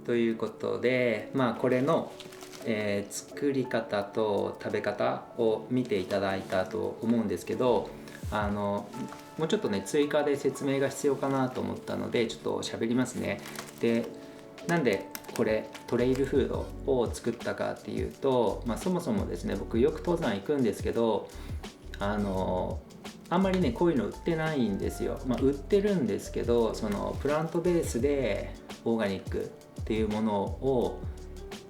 ということで、これの、作り方と食べ方を見ていただいたと思うんですけど、もうちょっとね追加で説明が必要かなと思ったのでちょっと喋りますね。で、なんでこれトレイルフードを作ったかっていうと、そもそもですね、僕よく登山行くんですけど、あんまりねこういうの売ってないんですよ。売ってるんですけど、そのプラントベースでオーガニックっていうものを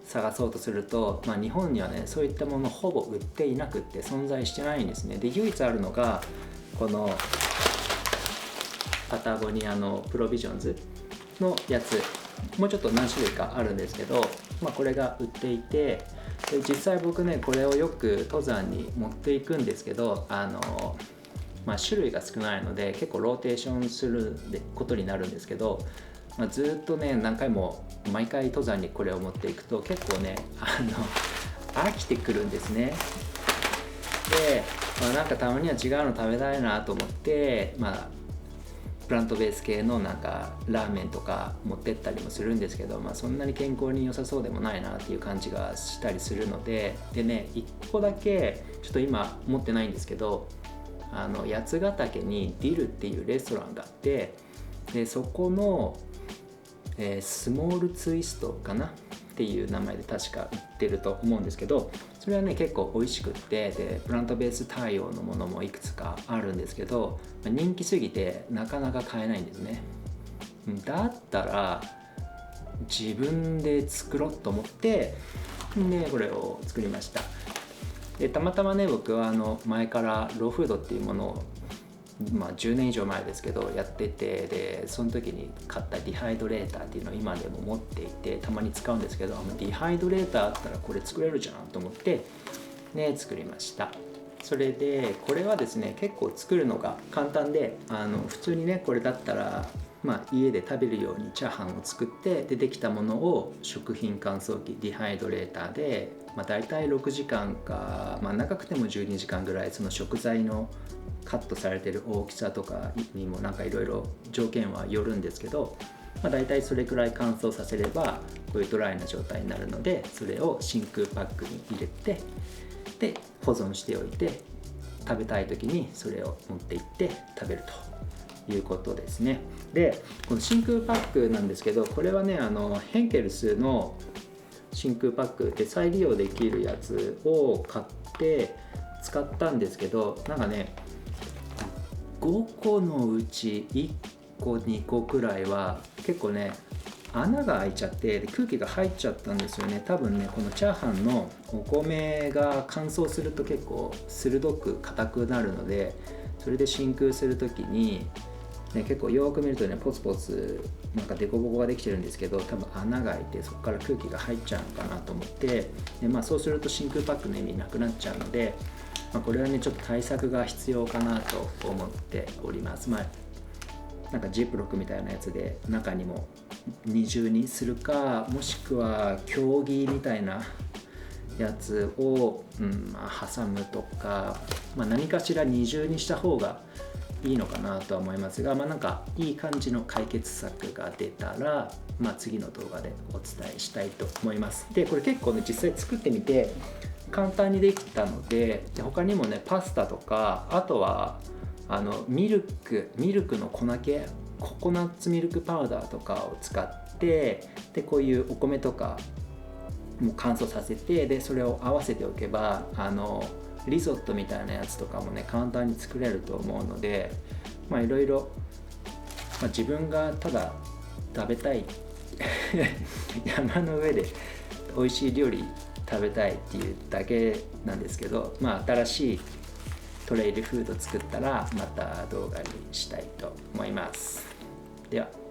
探そうとすると、日本にはねそういったものほぼ売っていなくって存在してないんですね。で、唯一あるのがこのパタゴニアのプロビジョンズのやつ、もうちょっと何種類かあるんですけど、これが売っていて、で実際僕ねこれをよく登山に持っていくんですけど、種類が少ないので結構ローテーションすることになるんですけど、ずっとね何回も毎回登山にこれを持っていくと結構ね飽きてくるんですね。で、なんかたまには違うの食べたいなと思って、プラントベース系のなんかラーメンとか持ってったりもするんですけど、そんなに健康に良さそうでもないなっていう感じがしたりするので、でね1個だけちょっと今持ってないんですけど、八ヶ岳にディルっていうレストランがあって、でそこの、スモールツイストかなっていう名前で確か売ってると思うんですけど、それはね結構美味しくって、でプラントベース対応のものもいくつかあるんですけど、人気すぎてなかなか買えないんですね。だったら自分で作ろうと思って、でこれを作りました。でたまたまね僕は前からローフードっていうものを10年以上前ですけどやってて、でその時に買ったディハイドレーターっていうのを今でも持っていてたまに使うんですけど、ディハイドレーターあったらこれ作れるじゃんと思ってね作りました。それでこれはですね結構作るのが簡単で、普通にねこれだったら家で食べるようにチャーハンを作って、でできたものを食品乾燥機ディハイドレーターで、だいたい6時間か、長くても12時間ぐらいその食材のカットされてる大きさとかにもなんかいろいろ条件はよるんですけど、だいたいそれくらい乾燥させればこういうドライな状態になるので、それを真空パックに入れて、で保存しておいて食べたい時にそれを持って行って食べるということですね。でこの真空パックなんですけど、これはねヘンケルスの真空パックで再利用できるやつを買って使ったんですけど、なんかね5個のうち1個2個くらいは結構ね穴が開いちゃって空気が入っちゃったんですよね。多分ねこのチャーハンのお米が乾燥すると結構鋭く硬くなるので、それで真空する時に、結構よく見るとねポツポツなんかデコボコができてるんですけど、多分穴が開いてそこから空気が入っちゃうのかなと思って、で、そうすると真空パックの意味なくなっちゃうので、これはねちょっと対策が必要かなと思っております。なんかジップロックみたいなやつで中にも二重にするか、もしくは競技みたいなやつを、挟むとか、何かしら二重にした方がいいのかなとは思いますが、なんかいい感じの解決策が出たら次の動画でお伝えしたいと思います。でこれ結構ね実際作ってみて簡単にできたので、他にもねパスタとか、あとはミルクの粉系、ココナッツミルクパウダーとかを使って、でこういうお米とかも乾燥させて、でそれを合わせておけばリゾットみたいなやつとかもね簡単に作れると思うので、いろいろ、自分がただ食べたい山の上で美味しい料理食べたいっていうだけなんですけど、新しいトレイルフード作ったらまた動画にしたいと思います。では。